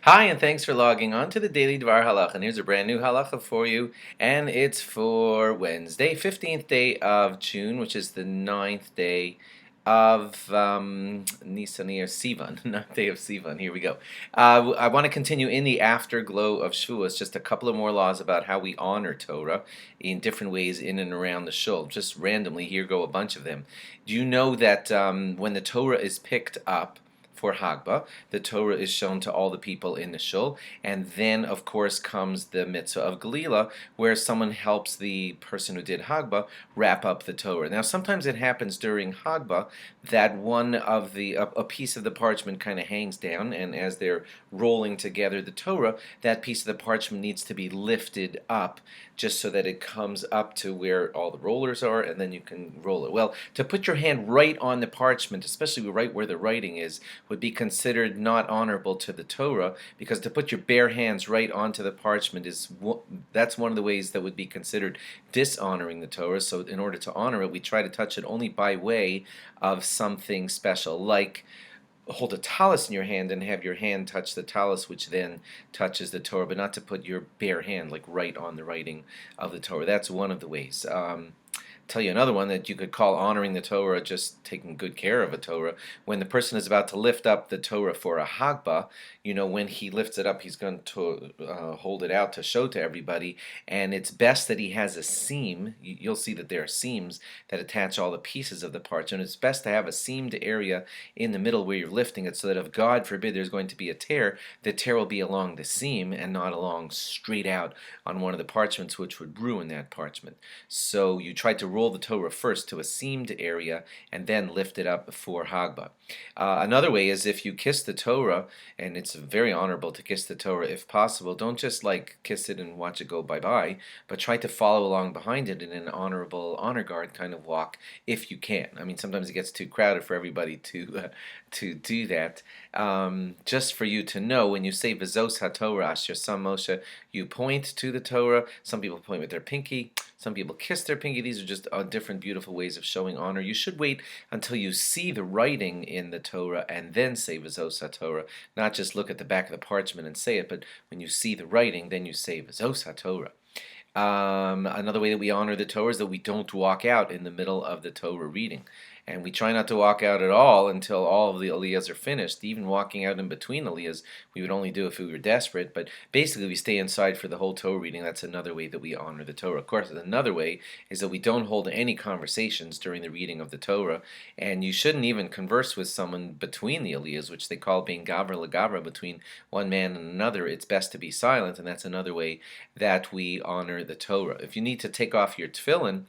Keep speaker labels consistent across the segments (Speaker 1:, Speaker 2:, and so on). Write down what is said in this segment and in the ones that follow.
Speaker 1: Hi, and thanks for logging on to the Daily DVAR Halacha. And here's a brand new halacha for you, and it's for Wednesday, 15th day of June, which is the ninth day of Nisan or Sivan, ninth day of Sivan. Here we go. I want to continue in the afterglow of Shavuos, just a couple of more laws about how we honor Torah in different ways in and around the shul. Just randomly, here go a bunch of them. Do you know that when the Torah is picked up, for Hagbah, the Torah is shown to all the people in the shul, and then of course comes the mitzvah of Galila, where someone helps the person who did Hagbah wrap up the Torah. Now sometimes it happens during Hagbah that one of a piece of the parchment kind of hangs down, and as they're rolling together the Torah, that piece of the parchment needs to be lifted up just so that it comes up to where all the rollers are, and then you can roll it. Well, to put your hand right on the parchment, especially right where the writing is, would be considered not honorable to the Torah, because to put your bare hands right onto the parchment that's one of the ways that would be considered dishonoring the Torah. So in order to honor it, we try to touch it only by way of something special, like hold a talus in your hand and have your hand touch the talus, which then touches the Torah, but not to put your bare hand like right on the writing of the Torah. That's one of the ways. Tell you another one that you could call honoring the Torah, just taking good care of a Torah. When the person is about to lift up the Torah for a Hagbah, when he lifts it up, he's going to hold it out to show to everybody, and it's best that he has a seam. You'll see that there are seams that attach all the pieces of the parts, and it's best to have a seamed area in the middle where you're lifting it, so that if God forbid there's going to be a tear, the tear will be along the seam and not along straight out on one of the parchments, which would ruin that parchment. So you try to roll the Torah first to a seamed area and then lift it up before Hagbah. Another way is if you kiss the Torah, and it's very honorable to kiss the Torah if possible. Don't just like kiss it and watch it go bye-bye, but try to follow along behind it in an honorable honor guard kind of walk if you can. I mean, sometimes it gets too crowded for everybody to do that. Just for you to know, when you say V'zos HaTorah Asher Sam Moshe, you point to the Torah. Some people point with their pinky. Some people kiss their pinky. These are just different beautiful ways of showing honor. You should wait until you see the writing in the Torah and then say V'zos HaTorah. Not just look at the back of the parchment and say it, but when you see the writing, then you say V'zos HaTorah. Another way that we honor the Torah is that we don't walk out in the middle of the Torah reading. And we try not to walk out at all until all of the aliyahs are finished. Even walking out in between aliyahs, we would only do if we were desperate. But basically, we stay inside for the whole Torah reading. That's another way that we honor the Torah. Of course, another way is that we don't hold any conversations during the reading of the Torah. And you shouldn't even converse with someone between the aliyahs, which they call being gavra legavra, between one man and another. It's best to be silent, and that's another way that we honor the Torah. If you need to take off your tefillin,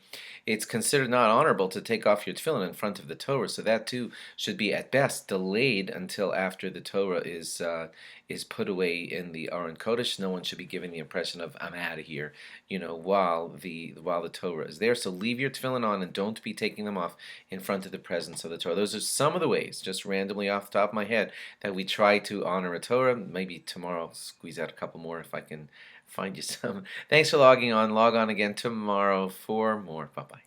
Speaker 1: it's considered not honorable to take off your tefillin in front of the Torah, so that too should be at best delayed until after the Torah is put away in the Aron Kodesh. No one should be given the impression of I'm out of here, while the Torah is there. So leave your tefillin on and don't be taking them off in front of the presence of the Torah. Those are some of the ways, just randomly off the top of my head, that we try to honor a Torah. Maybe tomorrow I'll squeeze out a couple more if I can find you some. Thanks for logging on. Log on again tomorrow for more. Bye-bye.